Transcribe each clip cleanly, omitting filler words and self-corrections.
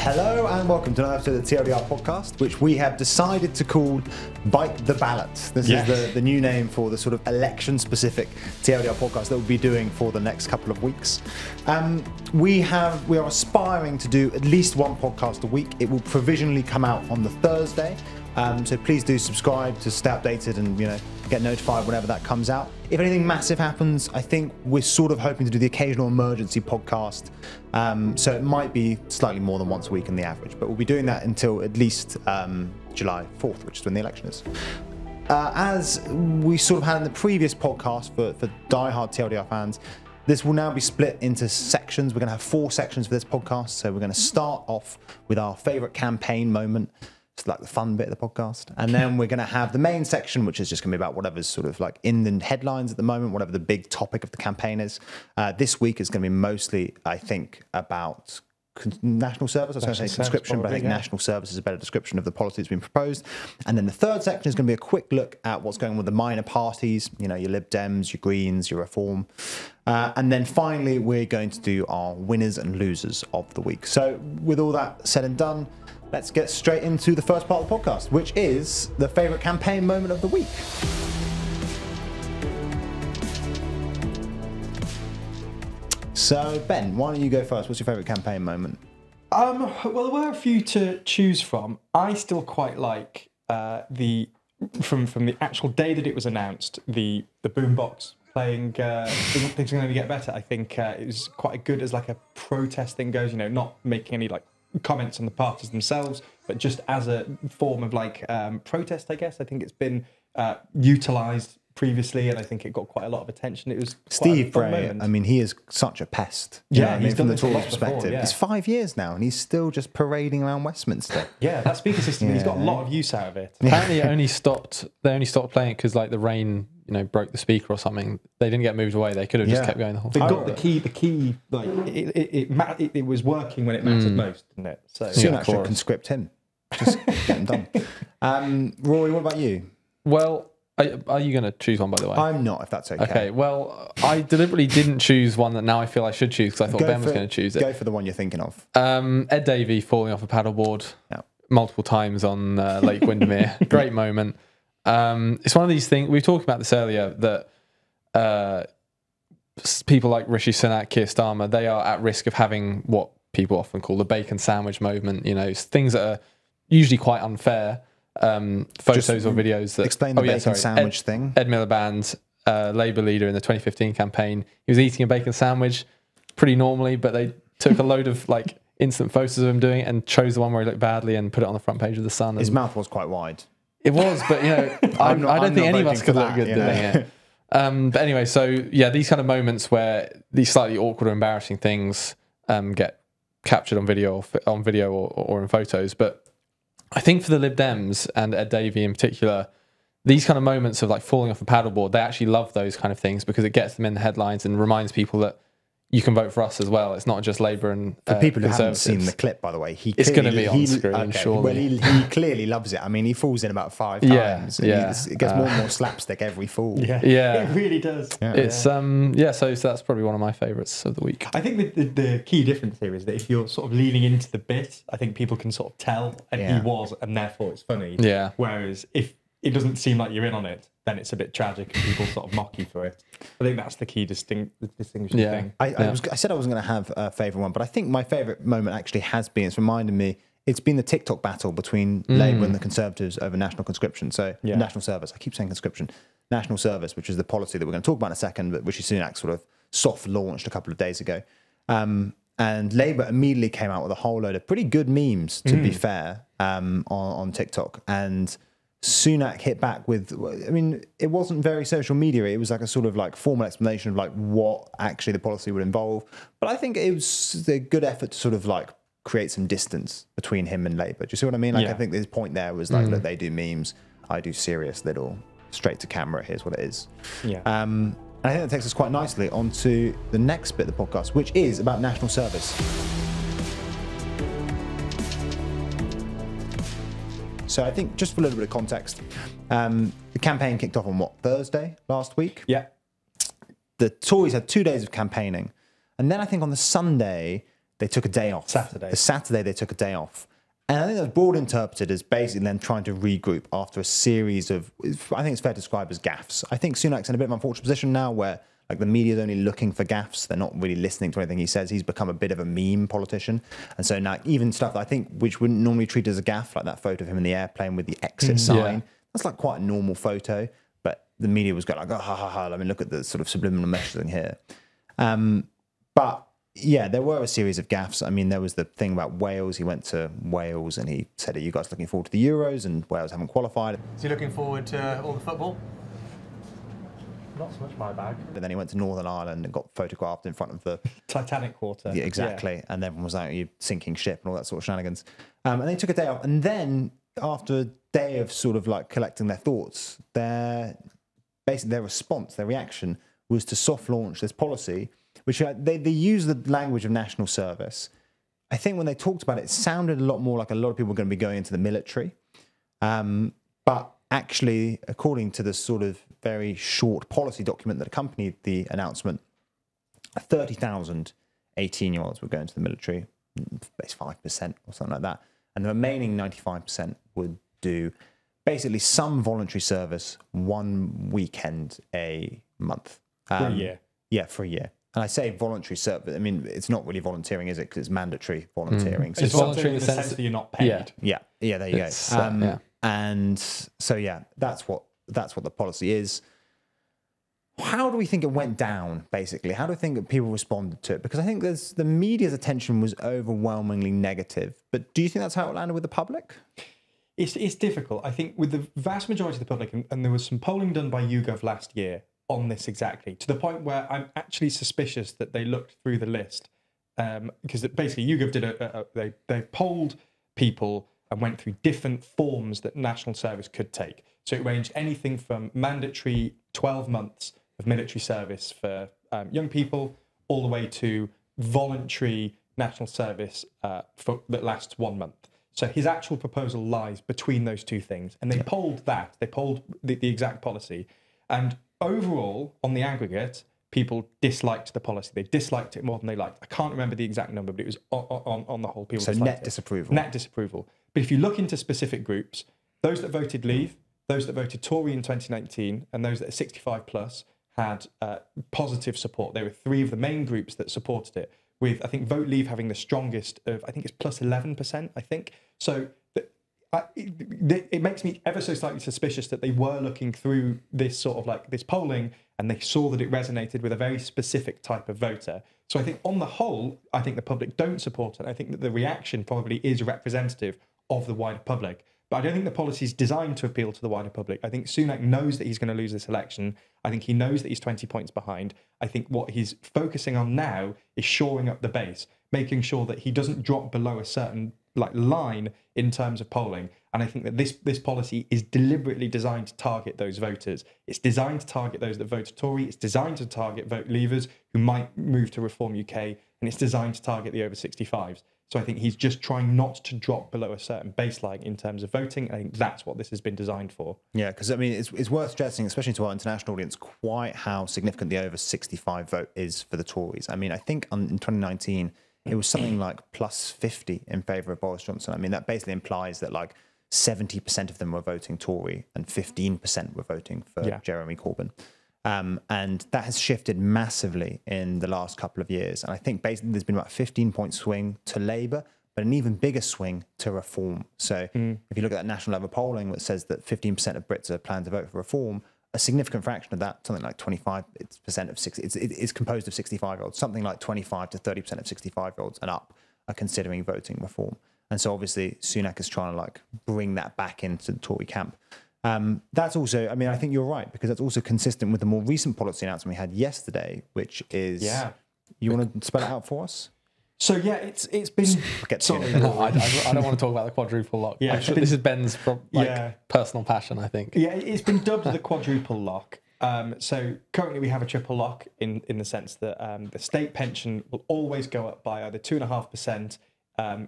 Hello and welcome to another episode of the TLDR podcast, which we have decided to call Bite the Ballot. This is the new name for the sort of election-specific TLDR podcast that we'll be doing for the next couple of weeks. We are aspiring to do at least one podcast a week. It will provisionally come out on the Thursday. So please do subscribe to stay updated and get notified whenever that comes out. If anything massive happens, I think we're sort of hoping to do the occasional emergency podcast. So it might be slightly more than once a week in the average, but we'll be doing that until at least July 4th, which is when the election is. As we sort of had in the previous podcast for diehard TLDR fans, this will now be split into sections. We're going to have 4 sections for this podcast. So we're going to start off with our favourite campaign moment. It's like the fun bit of the podcast. And then we're going to have the main section, which is just going to be about whatever's sort of like in the headlines at the moment, whatever the big topic of the campaign is. This week is going to be mostly, I think, about national service. I was going to say conscription, but I think national service is a better description of the policy that's been proposed. And then the third section is going to be a quick look at what's going on with the minor parties, your Lib Dems, your Greens, your Reform. And then finally, we're going to do our winners and losers of the week. So with all that said and done, let's get straight into the first part of the podcast, which is the favourite campaign moment of the week. So, Ben, why don't you go first? What's your favourite campaign moment? Well, there were a few to choose from. I still quite like from the actual day that it was announced, the boombox playing Things Are Going to Get Better. I think it was quite good as like a protest thing goes, not making any like comments on the parties themselves, but just as a form of like protest, I guess. I think it's been utilised previously, and I think it got quite a lot of attention. It was Steve Bray. I mean, he is such a pest. He's from done the Tories' perspective. Before, It's 5 years now, and he's still just parading around Westminster. Yeah, that speaker system. He's got a lot of use out of it. Apparently, they only stopped playing it because like the rain, broke the speaker or something. They didn't get moved away. They could have just kept going the whole time. They got the key. Like it was working when it mattered most, didn't it? So Sunak should conscript him. Just get him done. Rory, what about you? Well, are you going to choose one, by the way? I'm not, if that's okay. Okay, well, I deliberately didn't choose one that now I feel I should choose because I thought Ben was going to choose it. Go for the one you're thinking of. Ed Davey falling off a paddleboard multiple times on Lake Windermere. Great moment. It's one of these things, we were talking about this earlier, that people like Rishi Sunak, Keir Starmer, they are at risk of having what people often call the bacon sandwich moment, things that are usually quite unfair. Photos or videos that explain the bacon sandwich thing. Ed Miliband, Labour leader in the 2015 campaign, he was eating a bacon sandwich pretty normally, but they took a load of like instant photos of him doing it and chose the one where he looked badly and put it on the front page of the Sun. His mouth was quite wide. It was, but I don't think any of us could look good doing it. But anyway, so yeah, these kind of moments where these slightly awkward or embarrassing things get captured on video or in photos, but I think for the Lib Dems and Ed Davey in particular, these kind of moments of like falling off a paddleboard, they actually love those kind of things because it gets them in the headlines and reminds people that you can vote for us as well. It's not just Labour and for people who haven't seen the clip, by the way, it's going to be on screen, surely. Well, he clearly loves it. I mean, he falls in about 5 times. It gets more and more slapstick every fall. Yeah, it really does. It's so that's probably one of my favourites of the week. I think the key difference here is that if you're sort of leaning into the bit, I think people can sort of tell, and he was, and therefore it's funny. Yeah. Whereas if it doesn't seem like you're in on it, then it's a bit tragic and people sort of mock you for it. I think that's the key distinguishing thing. I said I wasn't going to have a favourite one, but I think my favourite moment actually has been, it's reminded me, it's been the TikTok battle between Labour and the Conservatives over national conscription. So national service, I keep saying conscription, national service, which is the policy that we're going to talk about in a second, but Rishi Sunak sort of soft launched a couple of days ago. And Labour immediately came out with a whole load of pretty good memes, to be fair, on TikTok. And Sunak hit back with, I mean, it wasn't very social media. It was like a sort of like formal explanation of like what actually the policy would involve. But I think it was a good effort to sort of like create some distance between him and Labour. Do you see what I mean? Like, I think his point there was like, look, they do memes, I do serious little straight to camera. Here's what it is. Yeah. And I think that takes us quite nicely onto the next bit of the podcast, which is about national service. So I think just for a little bit of context, the campaign kicked off on Thursday last week? Yeah. The Tories had 2 days of campaigning. And then I think on the Sunday, they took a day off. Saturday. The Saturday they took a day off. And I think that's broad interpreted as basically them trying to regroup after a series of, I think it's fair to describe as gaffes. I think Sunak's in a bit of an unfortunate position now where like the media's only looking for gaffes. They're not really listening to anything he says. He's become a bit of a meme politician. And so now even stuff that I think which wouldn't normally treat as a gaffe, like that photo of him in the airplane with the exit sign, that's like quite a normal photo. But the media was going like, oh, ha, ha, ha. I mean, look at the sort of subliminal messaging here. But yeah, there were a series of gaffes. I mean, there was the thing about Wales. He went to Wales and he said, are you guys looking forward to the Euros? And Wales haven't qualified. Is he looking forward to all the football? Not so much my bag. And then he went to Northern Ireland and got photographed in front of the Titanic quarter. Yeah, exactly. Yeah. And everyone was like, you sinking ship and all that sort of shenanigans. And they took a day off. And then after a day of sort of like collecting their thoughts, basically their response, their reaction was to soft launch this policy, which they use the language of national service. I think when they talked about it, it sounded a lot more like a lot of people were going to be going into the military. But actually, according to the sort of very short policy document that accompanied the announcement, 30,000 18-year-olds would go into the military, base 5% or something like that. And the remaining 95% would do basically some voluntary service 1 weekend a month. For a year. Yeah, for a year. And I say voluntary service, I mean, it's not really volunteering, is it? Because it's mandatory volunteering. So it's voluntary in the sense that you're not paid. Yeah, there you go. And so, yeah, that's what the policy is. How do we think it went down, basically? How do we think that people responded to it? Because I think the media's attention was overwhelmingly negative. But do you think that's how it landed with the public? It's difficult. I think with the vast majority of the public, and there was some polling done by YouGov last year on this exactly, to the point where I'm actually suspicious that they looked through the list. Because basically YouGov did they polled people and went through different forms that national service could take. So it ranged anything from mandatory 12 months of military service for young people, all the way to voluntary national service that lasts 1 month. So his actual proposal lies between those two things. And they polled that. They polled the exact policy. And overall, on the aggregate, people disliked the policy. They disliked it more than they liked. I can't remember the exact number, but it was on the whole, people disliked it. Disapproval. Net disapproval. But if you look into specific groups, those that voted Leave, those that voted Tory in 2019, and those that are 65 plus had positive support. There were three of the main groups that supported it, with, I think, Vote Leave having the strongest of, I think it's plus 11%, I think. So it makes me ever so slightly suspicious that they were looking through this sort of like this polling and they saw that it resonated with a very specific type of voter. So I think on the whole, I think the public don't support it. I think that the reaction probably is representative of the wider public. But I don't think the policy is designed to appeal to the wider public. I think Sunak knows that he's going to lose this election. I think he knows that he's 20 points behind. I think what he's focusing on now is shoring up the base, making sure that he doesn't drop below a certain line in terms of polling. And I think that this policy is deliberately designed to target those voters. It's designed to target those that vote Tory. It's designed to target vote leavers who might move to Reform UK. And it's designed to target the over 65s. So I think he's just trying not to drop below a certain baseline in terms of voting. I think that's what this has been designed for. Yeah, because I mean, it's worth stressing, especially to our international audience, quite how significant the over 65 vote is for the Tories. I mean, I think in 2019, it was something like plus 50 in favour of Boris Johnson. I mean, that basically implies that like 70% of them were voting Tory and 15% were voting for Jeremy Corbyn. And that has shifted massively in the last couple of years. And I think basically there's been about a 15-point swing to Labour, but an even bigger swing to Reform. So if you look at that national level polling that says that 15% of Brits are planning to vote for Reform, a significant fraction of that, something like 25% of 60, it's composed of 65-year-olds, something like 25 to 30% of 65-year-olds and up are considering voting Reform. And so obviously Sunak is trying to like bring that back into the Tory camp. That's also, I mean, I think you're right, because that's also consistent with the more recent policy announcement we had yesterday, which is, you want to spell it out for us? So yeah, it's been. No, I don't want to talk about the quadruple lock. Yeah, this is Ben's personal passion, I think. Yeah, it's been dubbed the quadruple lock. So currently we have a triple lock in the sense that the state pension will always go up by either 2.5%,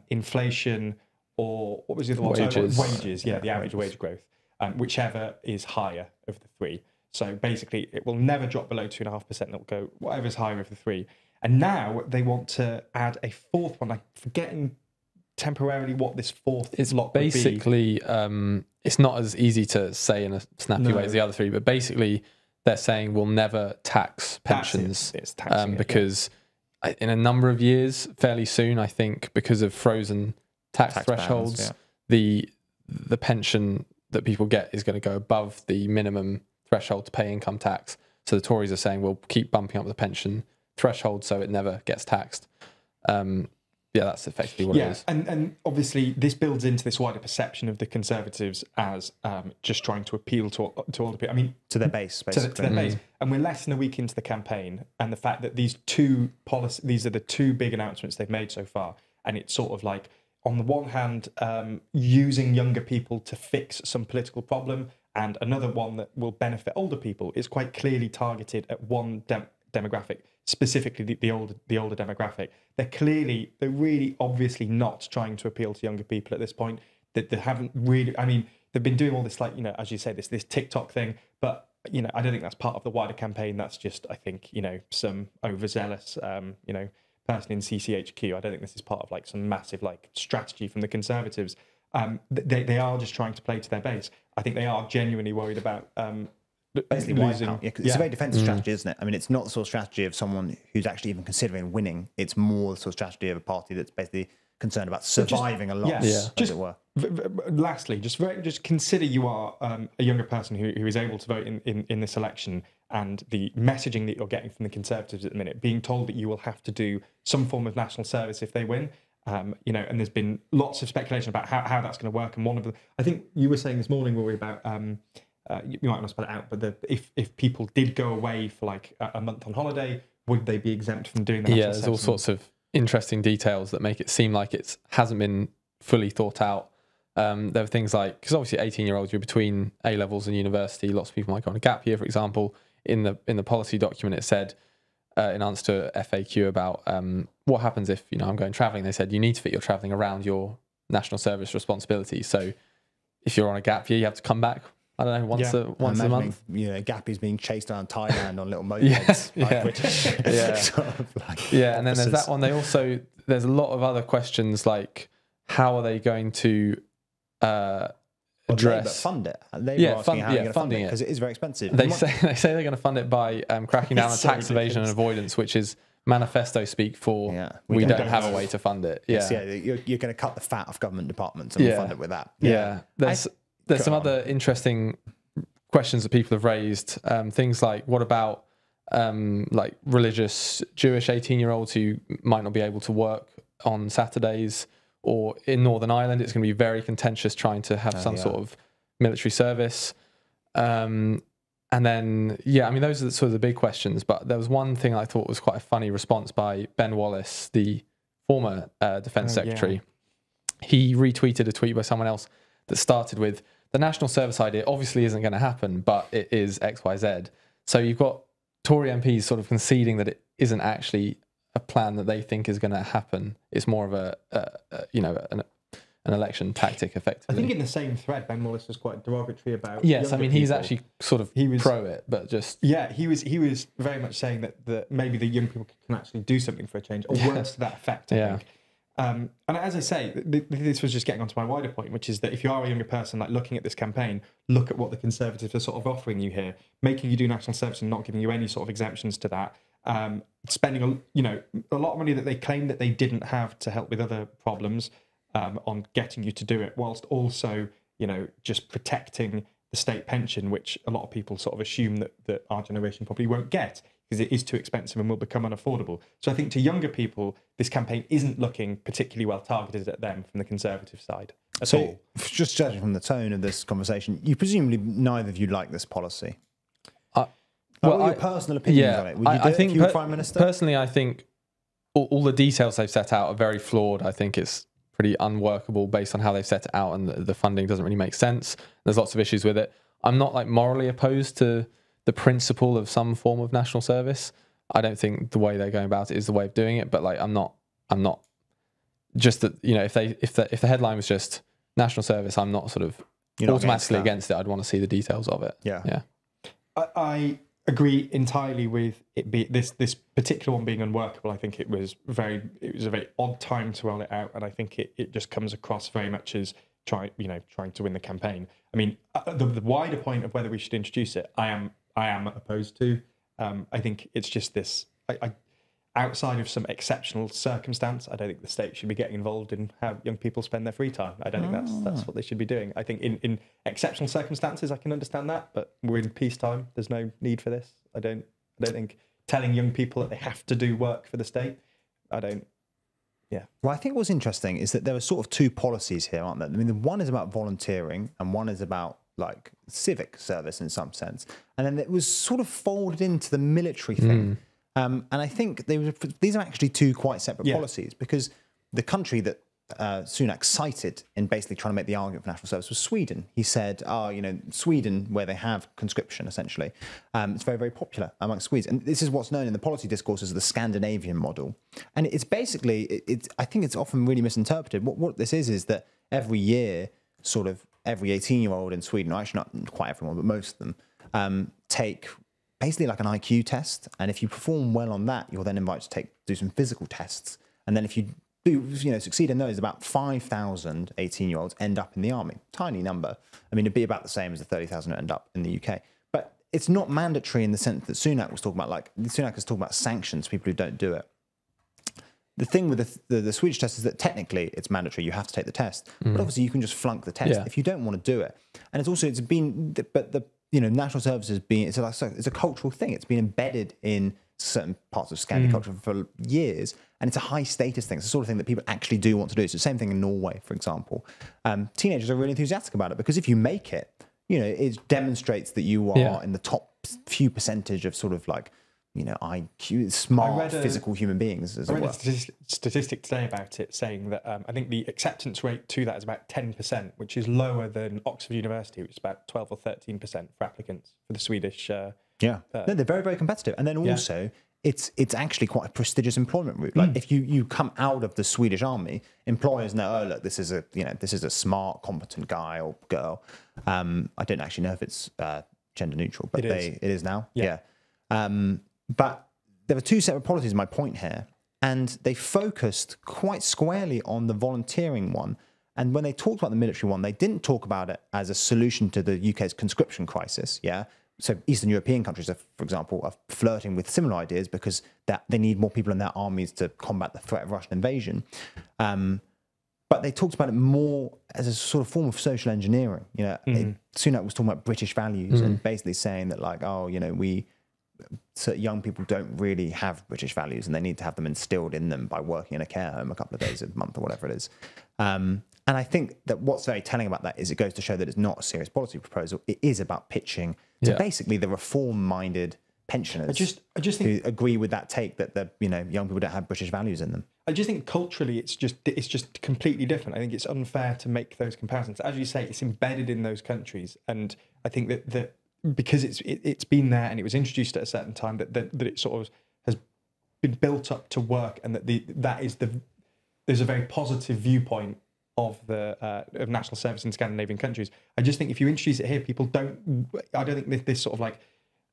inflation, or what was the other one? Wages. Yeah, the average wage growth. Whichever is higher of the three. So basically, it will never drop below 2.5%. It'll go whatever's higher of the three. And now they want to add a fourth one. I'm forgetting temporarily what this fourth lot would be. Basically, it's not as easy to say in a snappy way as the other three, but basically they're saying we'll never tax pensions because in a number of years, fairly soon, I think, because of frozen tax thresholds, the pension that people get is going to go above the minimum threshold to pay income tax. So the Tories are saying we'll keep bumping up the pension threshold so it never gets taxed. That's effectively what it is. And obviously this builds into this wider perception of the Conservatives as just trying to appeal to all the people. I mean, to their base, basically. To their base. And we're less than a week into the campaign, and the fact that these are the two big announcements they've made so far, and it's sort of like, on the one hand, using younger people to fix some political problem, and another one that will benefit older people, is quite clearly targeted at one demographic, specifically the older demographic. They're really obviously not trying to appeal to younger people at this point. That they haven't really. I mean, they've been doing all this, like, as you say, this TikTok thing, but I don't think that's part of the wider campaign. That's just, I think, some overzealous, person in CCHQ. I don't think this is part of like some massive like strategy from the Conservatives. They are just trying to play to their base. I think they are genuinely worried about basically losing. It's a very defensive strategy, isn't it? I mean, it's not the sort of strategy of someone who's actually even considering winning. It's more the sort of strategy of a party that's basically concerned about surviving a loss, as it were. Lastly, just consider you are a younger person who is able to vote in this election, and the messaging that you're getting from the Conservatives at the minute, being told that you will have to do some form of national service if they win. And there's been lots of speculation about how that's going to work. And one of them, I think you were saying this morning, Rory, about you might not spell it out, but if people did go away for like a month on holiday, would they be exempt from doing that? Yeah, there's all sorts of interesting details that make it seem like it hasn't been fully thought out. There were things like, because obviously 18-year-olds, you're between A levels and university. Lots of people might go on a gap year, for example. In the policy document, it said in answer to a FAQ about what happens if I'm going travelling. They said you need to fit your travelling around your national service responsibilities. So if you're on a gap year, you have to come back, I don't know, once a month. Gappies being chased around Thailand on little mopeds. And then there's that one. There's a lot of other questions like, how are they going to address fund it? They were asking how you're going to fund it, because it is very expensive. They say they're going to fund it by cracking down on tax evasion and avoidance, which is manifesto speak for we don't have a way to fund it. You're going to cut the fat off government departments and we'll fund it with that. There's some other interesting questions that people have raised. Things like, what about like religious Jewish 18-year-olds who might not be able to work on Saturdays? Or in Northern Ireland, it's going to be very contentious trying to have some sort of military service. And then, those are sort of the big questions. But there was one thing I thought was quite a funny response by Ben Wallace, the former Defence Secretary. He retweeted a tweet by someone else that started with, the national service idea obviously isn't going to happen, but it is XYZ. So you've got Tory MPs sort of conceding that it isn't actually a plan that they think is going to happen. It's more of an election tactic, effectively. I think in the same thread, Ben Wallace was quite derogatory about. Yes, I mean he's actually sort of pro it, but just he was very much saying that maybe the young people can actually do something for a change, or words to that effect. I think. And as I say, this was just getting onto my wider point, which is that if you are a younger person, like looking at this campaign, look at what the Conservatives are sort of offering you here, making you do national service and not giving you any sort of exemptions to that. Spending a lot of money that they claim that they didn't have to help with other problems on getting you to do it, whilst also just protecting the state pension, which a lot of people sort of assume that our generation probably won't get because it is too expensive and will become unaffordable. So I think to younger people, this campaign isn't looking particularly well targeted at them from the Conservative side at all. Just judging from the tone of this conversation, you presumably neither of you like this policy. What are your personal opinions on it? Would you do it if you were Prime Minister? Personally, I think all the details they've set out are very flawed. I think it's pretty unworkable based on how they've set it out, and the funding doesn't really make sense. There's lots of issues with it. I'm not like morally opposed to the principle of some form of national service. I don't think the way they're going about it is the way of doing it, but like I'm not just that, if the headline was just national service, I'm not sort of automatically against it. I'd want to see the details of it. Yeah. I agree entirely with it. This particular one being unworkable. I think it was a very odd time to roll it out, and I think it just comes across very much as trying to win the campaign. I mean, the wider point of whether we should introduce it, I am opposed to. I think it's just this. Outside of some exceptional circumstance, I don't think the state should be getting involved in how young people spend their free time. I don't think that's what they should be doing. I think in exceptional circumstances, I can understand that, but we're in peacetime. There's no need for this. I don't think telling young people that they have to do work for the state. Yeah. Well, I think what's interesting is that there are sort of two policies here, aren't there? I mean, the one is about volunteering, and one is about like civic service in some sense, and then it was sort of folded into the military thing. And I think these are actually two quite separate policies, because the country that Sunak cited in basically trying to make the argument for national service was Sweden. He said, Sweden, where they have conscription, essentially, it's very, very popular amongst Swedes. And this is what's known in the policy discourse as the Scandinavian model. And it's basically, I think it's often really misinterpreted. What this is that every year, sort of every 18-year-old in Sweden, or actually not quite everyone, but most of them, take basically like an IQ test, and if you perform well on that, you're then invited to do some physical tests, and then if you do succeed in those, about 5,000 18-year-olds end up in the army. Tiny number. I mean, it'd be about the same as the 30,000 who end up in the UK. But it's not mandatory in the sense that Sunak was talking about. Like Sunak is talking about sanctions for people who don't do it. The thing with the Swedish test is that technically it's mandatory. You have to take the test, but obviously you can just flunk the test if you don't want to do it. And it's been, but the national service has been, it's a cultural thing. It's been embedded in certain parts of Scandinavian culture for years, and it's a high status thing. It's the sort of thing that people actually do want to do. It's the same thing in Norway, for example. Teenagers are really enthusiastic about it because if you make it, it demonstrates that you are in the top few percentage of sort of like, IQ, smart, physical human beings. I read a statistic today about it, saying that I think the acceptance rate to that is about 10%, which is lower than Oxford University, which is about 12 or 13% for applicants for the Swedish. No, they're very, very competitive. And then also, it's actually quite a prestigious employment route. Like if you come out of the Swedish army, employers know, oh look, this is a smart, competent guy or girl. I don't actually know if it's gender neutral, but it is now. Yeah. But there were two separate policies, my point here, and they focused quite squarely on the volunteering one. And when they talked about the military one, they didn't talk about it as a solution to the UK's conscription crisis. Yeah. So Eastern European countries, for example, are flirting with similar ideas because they need more people in their armies to combat the threat of Russian invasion. But they talked about it more as a sort of form of social engineering. Sunak was talking about British values and basically saying that, like, so young people don't really have British values and they need to have them instilled in them by working in a care home a couple of days a month or whatever it is. And I think that what's very telling about that is it goes to show that it's not a serious policy proposal. It is about pitching to basically the reform-minded pensioners I just think, who agree with that take that young people don't have British values in them. I just think culturally it's just completely different. I think it's unfair to make those comparisons. As you say, it's embedded in those countries, and I think that because it's been there and it was introduced at a certain time, that it sort of has been built up to work, and there's a very positive viewpoint of of national service in Scandinavian countries. I just think if you introduce it here, people don't. I don't think this sort of like.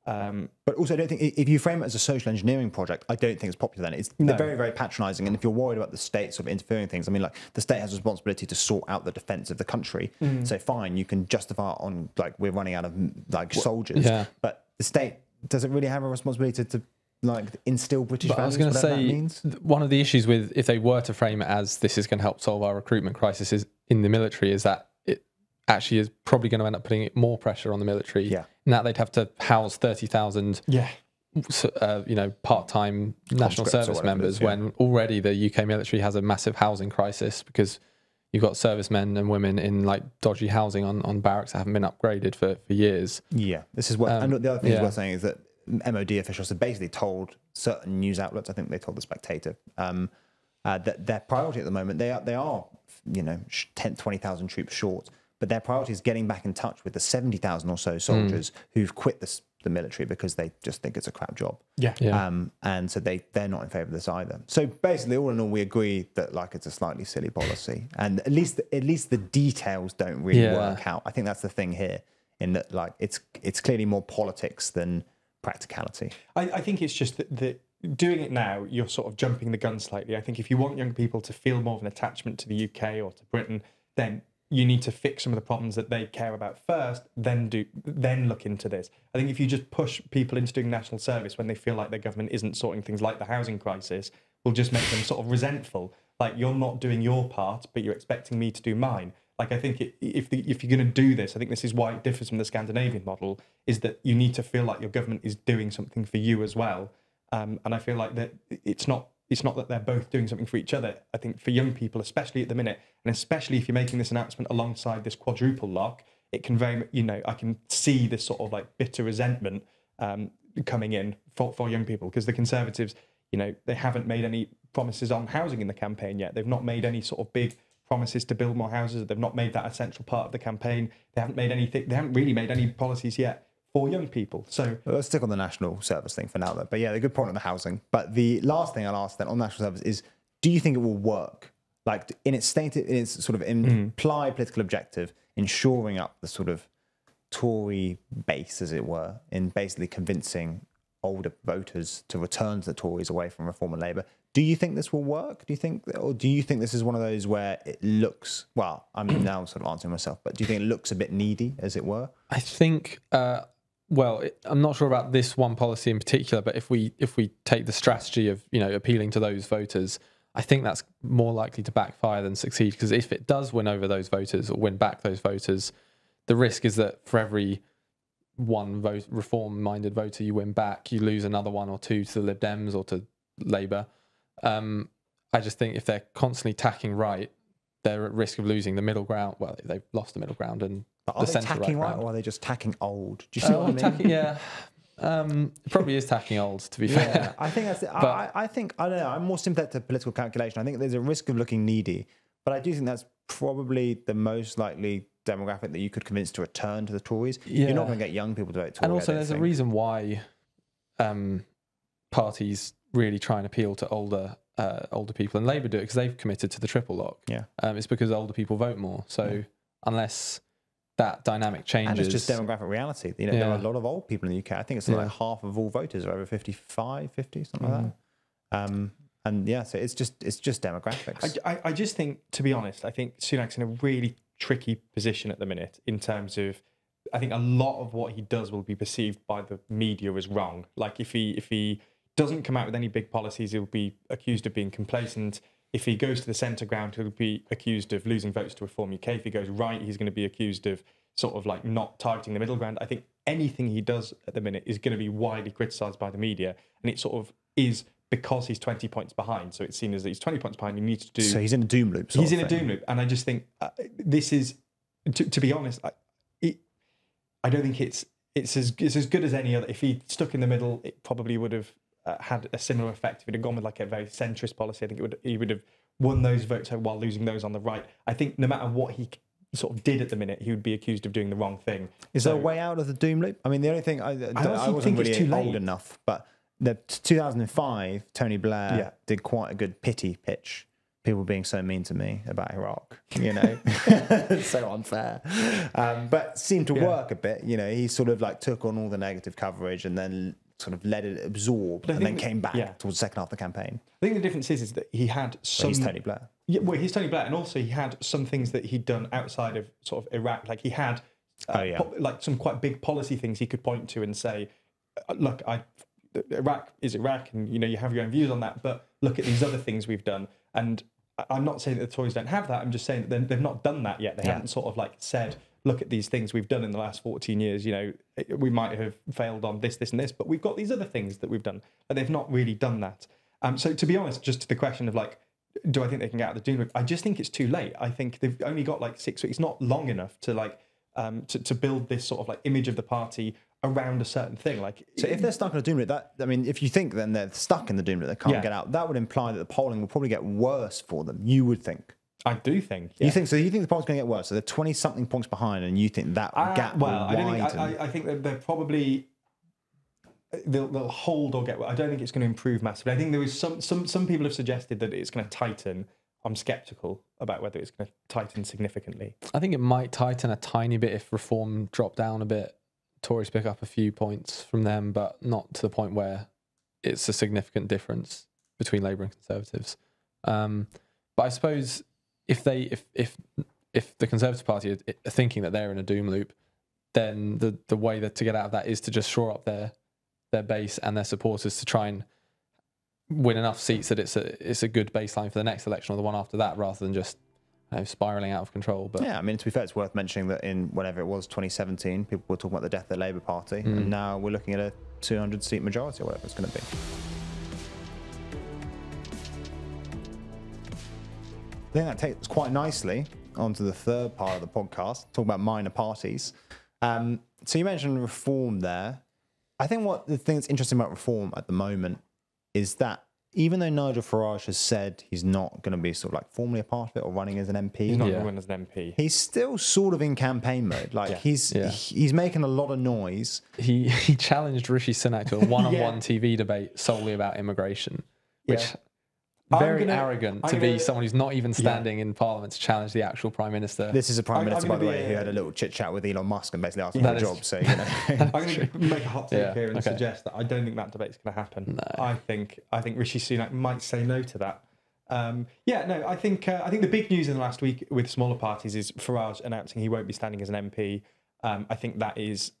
But also, I don't think if you frame it as a social engineering project, I don't think it's popular then. They're very, very patronising. And if you're worried about the state sort of interfering in things, I mean, like the state has a responsibility to sort out the defence of the country. So fine, you can justify it on like we're running out of like soldiers. Yeah. But the state doesn't really have a responsibility to like instill British values. I was going to say one of the issues with if they were to frame it as this is going to help solve our recruitment crisis in the military is that it actually is probably going to end up putting more pressure on the military. Yeah. Now they'd have to house 30,000 part-time national service members when already the UK military has a massive housing crisis because you've got servicemen and women in like dodgy housing on barracks that haven't been upgraded for years. Yeah, this is what. And the other thing worth saying is that MOD officials have basically told certain news outlets, I think they told The Spectator, that their priority at the moment, they are 20,000 troops short. But their priority is getting back in touch with the 70,000 or so soldiers who've quit the military because they just think it's a crap job. And so they're not in favour of this either. So basically, all in all, we agree that like it's a slightly silly policy, and at least the details don't really work out. I think that's the thing here, in that like it's clearly more politics than practicality? I think it's just that doing it now, you're sort of jumping the gun slightly. I think if you want young people to feel more of an attachment to the UK or to Britain, then you need to fix some of the problems that they care about first, then look into this. I think if you just push people into doing national service when they feel like their government isn't sorting things like the housing crisis, will just make them sort of resentful. Like, you're not doing your part, but you're expecting me to do mine. Like, I think if you're going to do this, I think this is why it differs from the Scandinavian model, is that you need to feel like your government is doing something for you as well. And I feel like that it's not that they're both doing something for each other. I think for young people, especially at the minute, and especially if you're making this announcement alongside this quadruple lock, it can very, I can see this sort of like bitter resentment coming in for young people, because the Conservatives, they haven't made any promises on housing in the campaign yet. They've not made any sort of big promises to build more houses. They've not made that a central part of the campaign. They haven't really made any policies yet for young people. So let's stick on the national service thing for now, though. But yeah, the good point on the housing. But the last thing I'll ask then on national service is, do you think it will work? Like, in its sort of implied political objective, in shoring up the sort of Tory base, as it were, in basically convincing older voters to return to the Tories away from Reform and Labour. Do you think this will work? Do you think this is one of those where it looks, well, I'm now sort of answering myself, but do you think it looks a bit needy, as it were? I think, I'm not sure about this one policy in particular, but if we take the strategy of, appealing to those voters, I think that's more likely to backfire than succeed, because if it does win over those voters or win back those voters, the risk is that for every one reform-minded voter you win back, you lose another one or two to the Lib Dems or to Labour. I just think if they're constantly tacking right, they're at risk of losing the middle ground. Well, they've lost the middle ground and the centre right ground. Right, or are they just tacking old? Do you see what I mean? Yeah. It probably is tacking old, to be fair. I think that's it. I think, I don't know, I'm more sympathetic to political calculation. I think there's a risk of looking needy, but I do think that's probably the most likely demographic that you could convince to return to the Tories. Yeah. You're not going to get young people to vote Tory. And also there's a reason why parties really try and appeal to older people, and Labour do it because they've committed to the triple lock. Yeah. It's because older people vote more. So unless that dynamic changes... And it's just demographic reality. There are a lot of old people in the UK. I think it's like half of all voters are over 55, 50, something like that. And yeah, so it's just demographics. I just think, to be honest, I think Sunak's in a really tricky position at the minute in terms of, I think a lot of what he does will be perceived by the media as wrong. Like, if he doesn't come out with any big policies, he'll be accused of being complacent. If he goes to the centre ground, he'll be accused of losing votes to Reform UK. If he goes right, he's going to be accused of sort of like not targeting the middle ground. I think anything he does at the minute is going to be widely criticised by the media, and it sort of is because he's 20 points behind. So it's seen as that he's 20 points behind. He needs to do. So he's in a doom loop. He's in a doom loop, and I just think this is, to be honest, I don't think it's as good as any other. If he stuck in the middle, it probably would have had a similar effect. If he'd have gone with like a very centrist policy, I think he would have won those votes while losing those on the right. I think no matter what he sort of did at the minute, he would be accused of doing the wrong thing. Is there a way out of the doom loop? I mean, the only thing I wasn't really old enough, but the 2005 Tony Blair did quite a good pity pitch. People being so mean to me about Iraq, so unfair, but seemed to work a bit. He sort of like took on all the negative coverage and then sort of let it absorb, and then came back towards the second half of the campaign. I think the difference is that he had some... Well, he's Tony Blair. Yeah, well, he's Tony Blair, and also he had some things that he'd done outside of sort of Iraq. Like, he had like some quite big policy things he could point to and say, look, Iraq is Iraq, and you have your own views on that, but look at these other things we've done. And I'm not saying that the Tories don't have that. I'm just saying that they've not done that yet. They haven't sort of like said, look at these things we've done in the last 14 years. We might have failed on this, and this, but we've got these other things that we've done. But they've not really done that. So to be honest, just to the question of like, do I think they can get out of the doom loop? I just think it's too late. I think they've only got like 6 weeks. It's not long enough to like to build this sort of like image of the party around a certain thing. Like, so if they're stuck in a doom loop, if you think then they're stuck in the doom loop, they can't get out, that would imply that the polling will probably get worse for them. You would think. I do think. Yeah. You think so? You think the poll's going to get worse? So they're 20-something points behind, and you think that gap will widen? I think that they're probably they'll hold or get. I don't think it's going to improve massively. I think there is some people have suggested that it's going to tighten. I'm sceptical about whether it's going to tighten significantly. I think it might tighten a tiny bit if Reform drop down a bit Tories pick up a few points from them, but not to the point where it's a significant difference between Labour and Conservatives. But I suppose if the Conservative Party are thinking that they're in a doom loop, then the way that to get out of that is to just shore up their base and their supporters to try and win enough seats that it's a good baseline for the next election or the one after that, rather than just spiralling out of control. But yeah, I mean, to be fair, it's worth mentioning that in whatever it was, 2017, people were talking about the death of the Labour Party, and now we're looking at a 200-seat majority or whatever it's going to be. I think that takes quite nicely onto the third part of the podcast, talking about minor parties. So you mentioned reform there. I think the thing that's interesting about reform at the moment is that even though Nigel Farage has said he's not going to be sort of like formally a part of it or running as an MP, he's not going to run as an MP. He's still sort of in campaign mode. Like he's making a lot of noise. He challenged Rishi Sunak to a one-on-one TV debate solely about immigration, which very arrogant to be someone who's not even standing in Parliament to challenge the actual Prime Minister. This is a Prime Minister, by the way, who had a little chit chat with Elon Musk and basically asked him for a job. So I'm going to make a hot take here and suggest that I don't think that debate's going to happen. No. I think Rishi Sunak might say no to that. I think the big news in the last week with smaller parties is Farage announcing he won't be standing as an MP. I think that is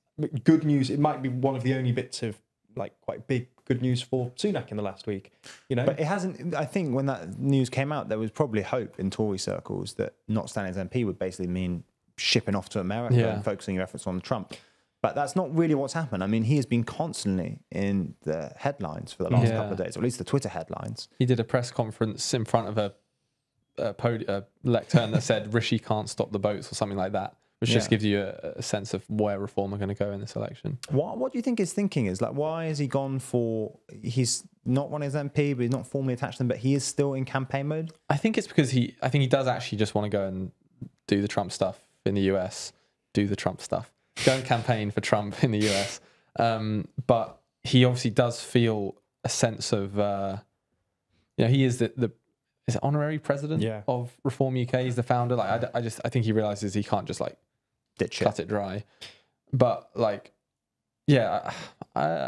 good news. It might be one of the only bits of like quite big good news for Sunak in the last week, But it hasn't. I think when that news came out, there was probably hope in Tory circles that not standing as MP would basically mean shipping off to America and focusing your efforts on Trump. But that's not really what's happened. I mean, he has been constantly in the headlines for the last couple of days, or at least the Twitter headlines. He did a press conference in front of a lectern that said Rishi can't stop the boats or something like that. Which just gives you a sense of where Reform are going to go in this election. What do you think his thinking is? Like, why has he gone for... He's not running as MP, but he's not formally attached to them, but he is still in campaign mode? I think it's because he does actually just want to go and do the Trump stuff in the US. Do the Trump stuff. Go and campaign for Trump in the US. But he obviously does feel a sense of... he is the is it honorary president of Reform UK? He's the founder. Like, I think he realizes he can't just like cut it dry. But like, I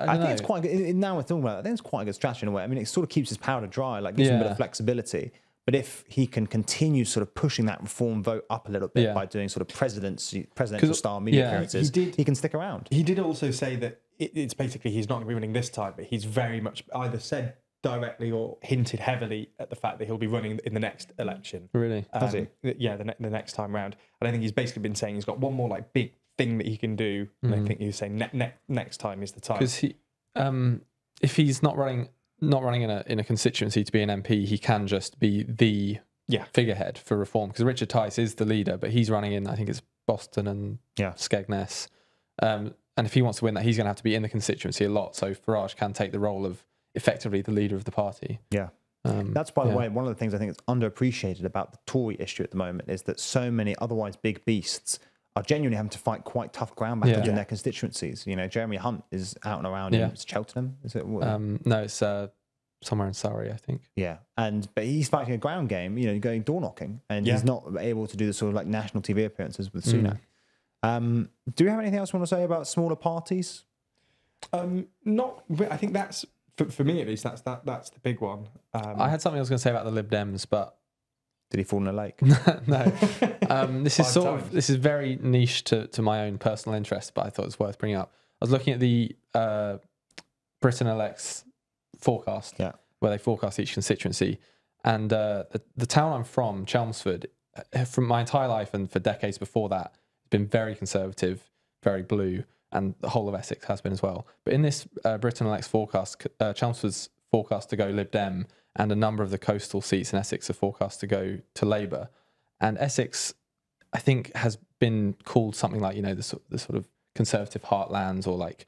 think it's quite good. Now we're talking about it, I think it's quite a good strategy in a way. I mean, it sort of keeps his powder dry, like gives him a bit of flexibility. But if he can continue sort of pushing that Reform vote up a little bit by doing sort of presidential style media appearances, he can stick around. He did also say that it's basically he's not going to be running this time, but he's very much either said directly or hinted heavily at the fact that he'll be running in the next election. Really? Does he? Yeah, the next time round. And I think he's basically been saying he's got one more like big thing that he can do. And I think he was saying next time is the time. Because if he's not running in a constituency to be an MP, he can just be the figurehead for Reform. Because Richard Tice is the leader, but he's running in, I think it's Boston and Skegness. And if he wants to win that, he's going to have to be in the constituency a lot. So Farage can take the role of effectively the leader of the party. Yeah. That's, by the way, one of the things I think is underappreciated about the Tory issue at the moment is that so many otherwise big beasts are genuinely having to fight quite tough ground battles in their constituencies. Jeremy Hunt is out and around in Cheltenham. Is it? No, it's somewhere in Surrey, I think. Yeah, but he's fighting a ground game, going door knocking, and he's not able to do the sort of like national TV appearances with Sunak. Do you have anything else you want to say about smaller parties? Not. I think that's. For me, at least, that's the big one. I had something I was going to say about the Lib Dems, but did he fall in a lake? No. This is very niche to my own personal interest, but I thought it was worth bringing up. I was looking at the Britain Elects forecast, where they forecast each constituency, and the town I'm from, Chelmsford, from my entire life and for decades before that, has been very conservative, very blue. And the whole of Essex has been as well. But in this Britain Elects forecast, Chelmsford's forecast to go Lib Dem, and a number of the coastal seats in Essex are forecast to go to Labour. And Essex, I think, has been called something like, the sort of conservative heartlands, or like,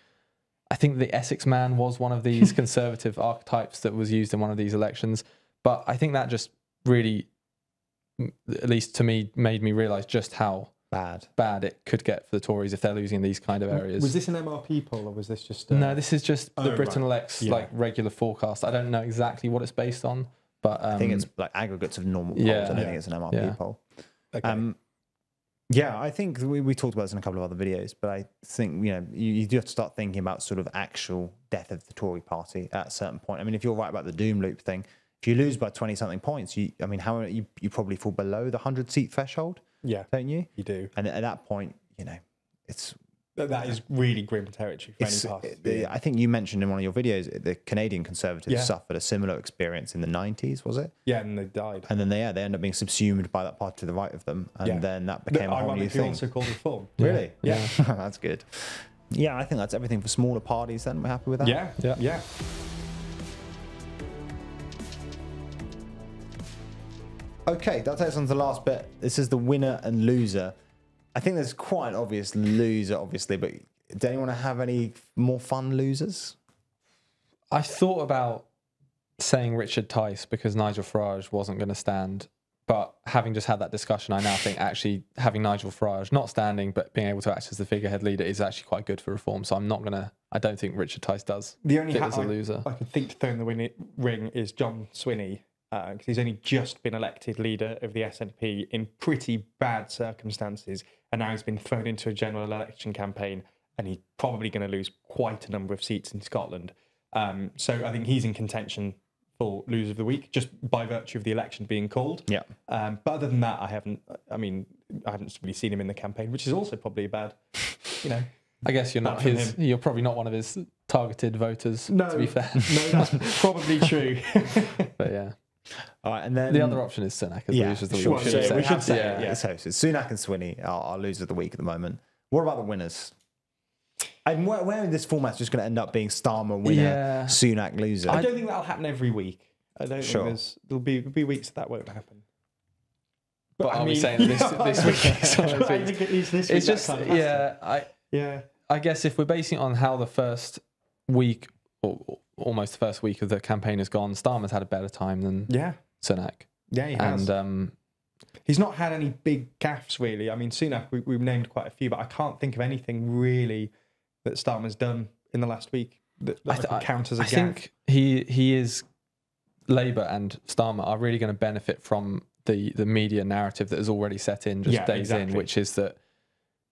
I think the Essex man was one of these conservative archetypes that was used in one of these elections. But I think that just really, at least to me, made me realise just how bad it could get for the Tories if they're losing these kind of areas. Was this an MRP poll, or was this just... No, this is just the Britain Elects like regular forecast. I don't know exactly what it's based on, but... I think it's like aggregates of normal polls. I don't think it's an MRP poll. Okay. Yeah, I think we talked about this in a couple of other videos, but I think, you do have to start thinking about sort of actual death of the Tory party at a certain point. I mean, if you're right about the doom loop thing, if you lose by 20-something points, you probably fall below the 100-seat threshold. Yeah. Don't you? You do. And at that point, that is really grim territory for any party. I think you mentioned in one of your videos the Canadian Conservatives suffered a similar experience in the 90s, was it? Yeah, and they died. And then they end up being subsumed by that party to the right of them, and then that became a whole new thing. Also called Reform. Really? Yeah. That's good. Yeah, I think that's everything for smaller parties. Then we're happy with that. Yeah. Okay, that takes us on to the last bit. This is the winner and loser. I think there's quite an obvious loser, obviously, but do anyone have any more fun losers? I thought about saying Richard Tice because Nigel Farage wasn't going to stand. But having just had that discussion, I now think actually having Nigel Farage not standing but being able to act as the figurehead leader is actually quite good for reform. So I don't think Richard Tice does. The only fit as a loser. I could think to throw in the ring is John Swinney, because he's only just been elected leader of the SNP in pretty bad circumstances, and now he's been thrown into a general election campaign, and he's probably going to lose quite a number of seats in Scotland. So I think he's in contention for loser of the week, just by virtue of the election being called. Yeah. But other than that, I haven't really seen him in the campaign, which is also probably a bad, I guess you're not you're probably not one of his targeted voters, to be fair. No, that's probably true. But yeah. All right, and then the other option is Sunak as losers of the week. We should say it. Yeah. So Sunak and Swinney are losers of the week at the moment. What about the winners? And where in this format's just going to end up being Starmer winner, Sunak loser? I don't think that'll happen every week. I don't think there'll be weeks that won't happen. But are we saying this week? I think it is this week. It's just I guess if we're basing it on how the first week or almost the first week of the campaign has gone, Starmer's had a better time than Sunak. Yeah, he has. And he's not had any big gaffes, really. I mean, Sunak, we've named quite a few, but I can't think of anything really that Starmer's done in the last week that could count as a gaff. I think he is, Labour and Starmer are really going to benefit from the media narrative that has already set in days in, which is that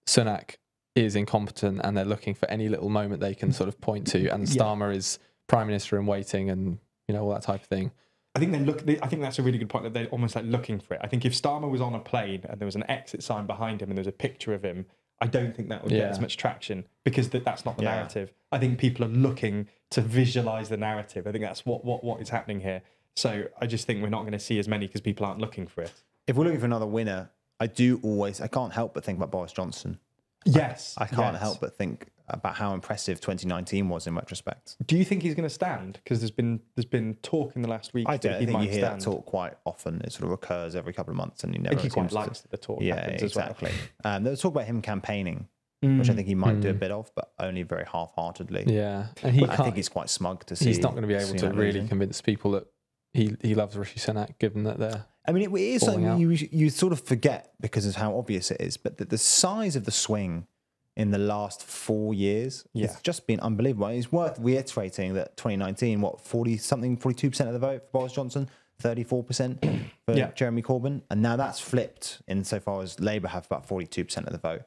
Sunak is incompetent and they're looking for any little moment they can sort of point to, and Starmer is Prime Minister in waiting and all that type of thing. I think I think that's a really good point, that they're almost like looking for it. I think if Starmer was on a plane and there was an exit sign behind him and there's a picture of him, I don't think that would get as much traction, because that's not the narrative. I think people are looking to visualise the narrative. I think that's what is happening here. So I just think we're not going to see as many because people aren't looking for it. If we're looking for another winner, I can't help but think about Boris Johnson. Yes. I can't help but think about how impressive 2019 was in retrospect. Do you think he's going to stand? Because there's been talk in the last week. I don't think you hear that talk quite often. It sort of recurs every couple of months, and he never. I think he quite likes the talk. Yeah, exactly. There was talk about him campaigning, which I think he might do a bit of, but only very half-heartedly. Yeah, and I think he's quite smug to see. He's not going to be able to really convince people that he loves Rishi Sunak, given that they're. I mean, it is something you sort of forget because of how obvious it is, but the size of the swing in the last 4 years, it's just been unbelievable. It's worth reiterating that 2019, 42% of the vote for Boris Johnson, 34% for Jeremy Corbyn, and now that's flipped insofar as Labour have about 42% of the vote,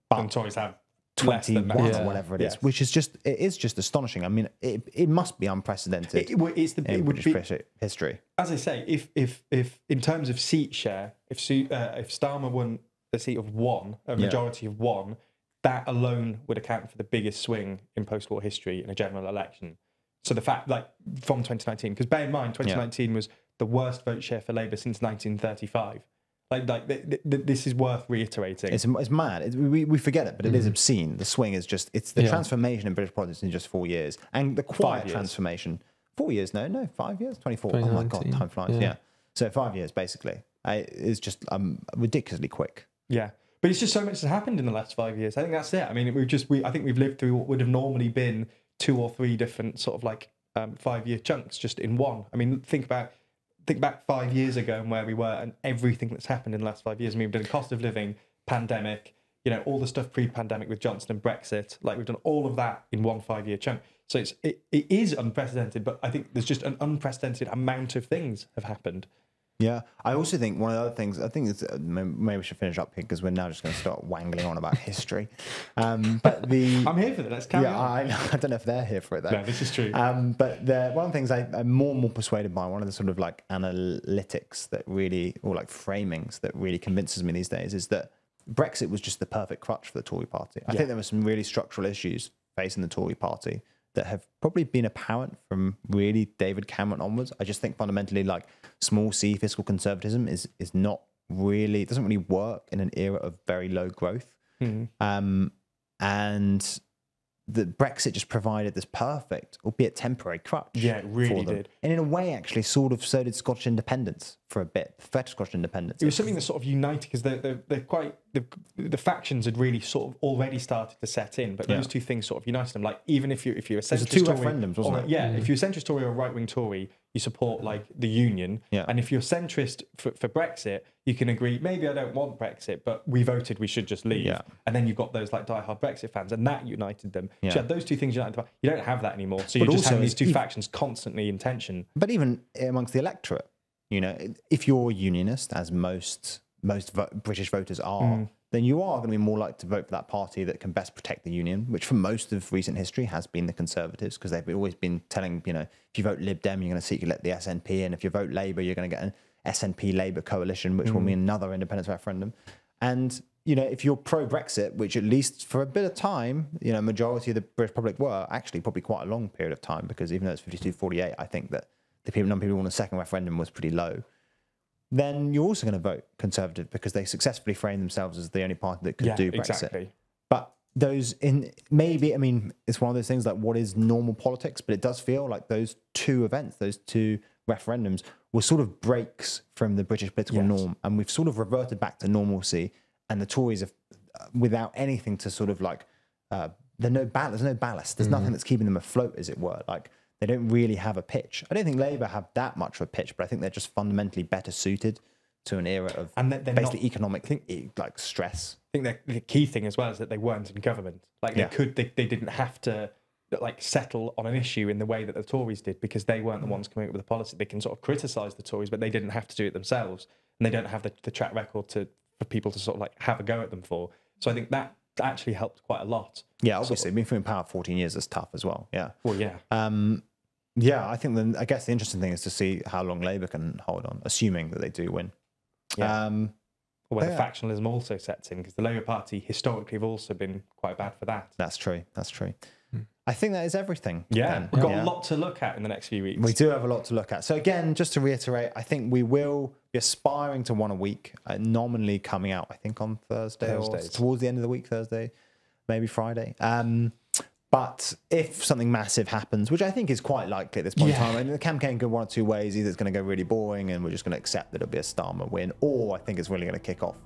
but Tories have 21 or whatever it is, which is just astonishing. I mean, it must be unprecedented in British history. As I say, if in terms of seat share, if Starmer won a seat of one, a majority of one, that alone would account for the biggest swing in post-war history in a general election. So the fact, from 2019, because bear in mind, 2019 was the worst vote share for Labour since 1935. This is worth reiterating. It's mad. We forget it, but it is obscene. The swing is it's the transformation in British politics in just 4 years, and the quiet transformation. 4 years? No, 5 years. 24. Oh my God, time flies. Yeah. So 5 years basically. It's just ridiculously quick. Yeah. But it's just so much has happened in the last 5 years. I think that's it. I mean, I think we've lived through what would have normally been 2 or 3 different sort of 5-year chunks just in one. I mean, think back 5 years ago and where we were, and everything that's happened in the last 5 years. I mean, we've done cost of living, pandemic, all the stuff pre-pandemic with Johnson and Brexit. We've done all of that in one 5-year chunk. So it is unprecedented, but I think there's just an unprecedented amount of things have happened. Yeah, I also think one of the other things, I think it's, maybe we should finish up here because we're now just going to start wangling on about history. But I'm here for that. Let's carry on. I don't know if they're here for it though. No, this is true. But one of the things I'm more and more persuaded by, one of the sort of like analytics that really, or like framings that really convinces me these days, is that Brexit was just the perfect crutch for the Tory party. I think there were some really structural issues facing the Tory party that have probably been apparent from really David Cameron onwards. I just think fundamentally, like, small c fiscal conservatism is not really, it doesn't really work in an era of very low growth. And the Brexit just provided this perfect, albeit temporary, crutch. Yeah, it really did. And in a way, actually, sort of so did Scottish independence for a bit. Fed Scottish independence. It was something that sort of united because they're quite the factions had really sort of already started to set in, but those two things sort of united them. Like, even if you're a centrist two Tory, referendums, wasn't it? Yeah, if you're a centrist Tory or a right wing Tory, you support like the union. Yeah. And if you're centrist for Brexit, you can agree, maybe I don't want Brexit, but we voted we should just leave. Yeah. And then you've got those like diehard Brexit fans, and that united them. Yeah. So you had those two things united. You don't have that anymore. So But you're just also having these two factions constantly in tension. But even amongst the electorate, you know, if you're a unionist, as most British voters are, then you are going to be more likely to vote for that party that can best protect the union, which for most of recent history has been the Conservatives, because they've always been telling, you know, if you vote Lib Dem, you're going to seek to let the SNP in. If you vote Labour, you're going to get an SNP Labour coalition, which will mean another independence referendum. And, you know, if you're pro-Brexit, which at least for a bit of time, you know, majority of the British public were, actually probably quite a long period of time, because even though it's 52-48, I think that the number of people on the second referendum was pretty low. Then you're also going to vote Conservative because they successfully framed themselves as the only party that could do Brexit. Exactly. But those maybe, I mean, it's one of those things like, what is normal politics? But it does feel like those two events, those two referendums, were sort of breaks from the British political norm, and we've sort of reverted back to normalcy. And the Tories have, without anything to sort of like, there's no ballast. There's nothing that's keeping them afloat, as it were. Like, they don't really have a pitch. I don't think Labour have that much of a pitch, but I think they're just fundamentally better suited to an era of basically economic like stress. I think the key thing as well is that they weren't in government. Like they didn't have to like settle on an issue in the way that the Tories did, because they weren't the ones coming up with the policy. They can sort of criticise the Tories, but they didn't have to do it themselves, and they don't have the track record for people to sort of like have a go at them for. So I think that actually helped quite a lot. Yeah, obviously, being in power 14 years is tough as well. Yeah. Well, yeah. Yeah, I think I guess the interesting thing is to see how long Labour can hold on, assuming that they do win. Yeah. Where the factionalism also sets in, because the Labour Party historically have also been quite bad for that. That's true. I think that is everything. Yeah, we've got a lot to look at in the next few weeks. We do have a lot to look at. So again, just to reiterate, I think we will be aspiring to one a week, nominally coming out, I think, on Thursday or towards the end of the week, Thursday, maybe Friday. But if something massive happens, which I think is quite likely at this point in time, I mean, the campaign can go one or two ways. Either it's going to go really boring and we're just going to accept that it'll be a Starmer win, or I think it's really going to kick off.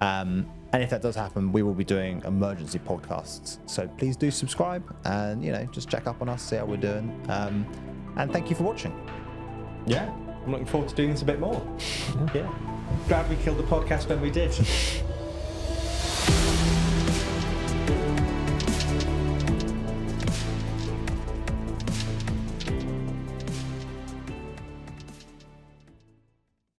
And if that does happen, we will be doing emergency podcasts. So please do subscribe and, you know, just check up on us, see how we're doing. And thank you for watching. Yeah, I'm looking forward to doing this a bit more. Yeah. Glad we killed the podcast when we did.